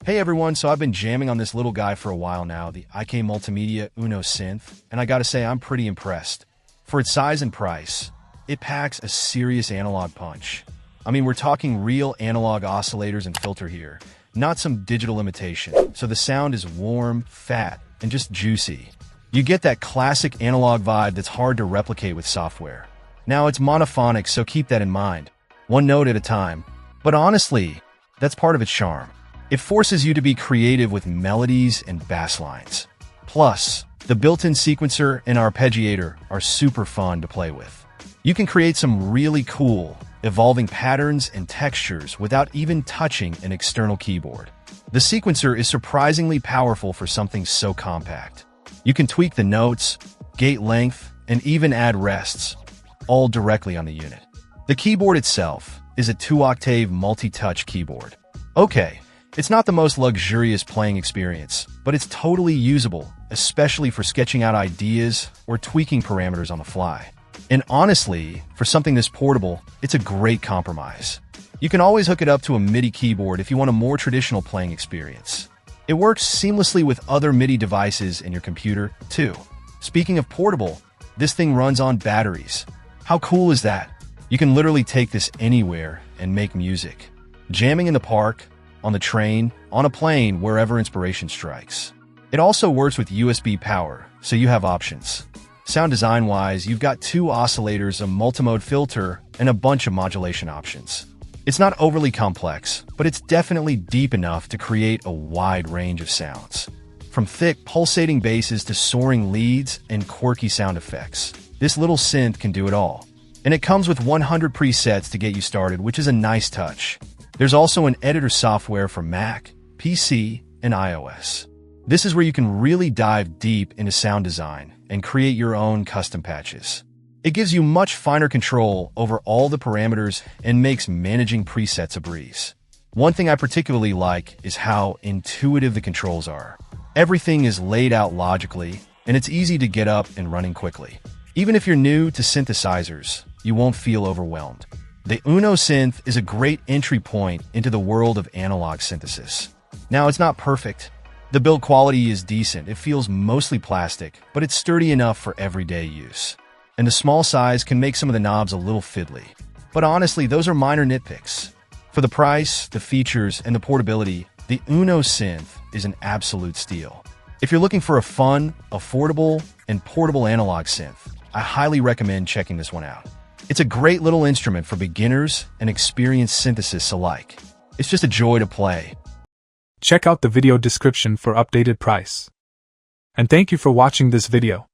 Hey everyone, so I've been jamming on this little guy for a while now, the IK Multimedia Uno Synth, and I gotta say I'm pretty impressed. For its size and price, it packs a serious analog punch. I mean, we're talking real analog oscillators and filter here, not some digital imitation. So the sound is warm, fat, and just juicy. You get that classic analog vibe that's hard to replicate with software. Now it's monophonic, so keep that in mind. One note at a time. But honestly, that's part of its charm. It forces you to be creative with melodies and bass lines. Plus, the built-in sequencer and arpeggiator are super fun to play with. You can create some really cool, evolving patterns and textures without even touching an external keyboard. The sequencer is surprisingly powerful for something so compact. You can tweak the notes, gate length, and even add rests, all directly on the unit. The keyboard itself is a 2-octave multi-touch keyboard. Okay, it's not the most luxurious playing experience, but it's totally usable, especially for sketching out ideas or tweaking parameters on the fly. And honestly, for something this portable, it's a great compromise. You can always hook it up to a MIDI keyboard if you want a more traditional playing experience. It works seamlessly with other MIDI devices in your computer, too. Speaking of portable, this thing runs on batteries. How cool is that? You can literally take this anywhere and make music. Jamming in the park, on the train, on a plane, wherever inspiration strikes. It also works with USB power, so you have options. Sound design-wise, you've got 2 oscillators, a multimode filter, and a bunch of modulation options. It's not overly complex, but it's definitely deep enough to create a wide range of sounds. From thick, pulsating basses to soaring leads and quirky sound effects, this little synth can do it all. And it comes with 100 presets to get you started, which is a nice touch. There's also an editor software for Mac, PC, and iOS. This is where you can really dive deep into sound design and create your own custom patches. It gives you much finer control over all the parameters and makes managing presets a breeze. One thing I particularly like is how intuitive the controls are. Everything is laid out logically, and it's easy to get up and running quickly. Even if you're new to synthesizers, you won't feel overwhelmed. The Uno Synth is a great entry point into the world of analog synthesis. Now, it's not perfect. The build quality is decent. It feels mostly plastic, but it's sturdy enough for everyday use. And the small size can make some of the knobs a little fiddly. But honestly, those are minor nitpicks. For the price, the features, and the portability, the Uno Synth is an absolute steal. If you're looking for a fun, affordable, and portable analog synth, I highly recommend checking this one out. It's a great little instrument for beginners and experienced synthesists alike. It's just a joy to play. Check out the video description for updated price. And thank you for watching this video.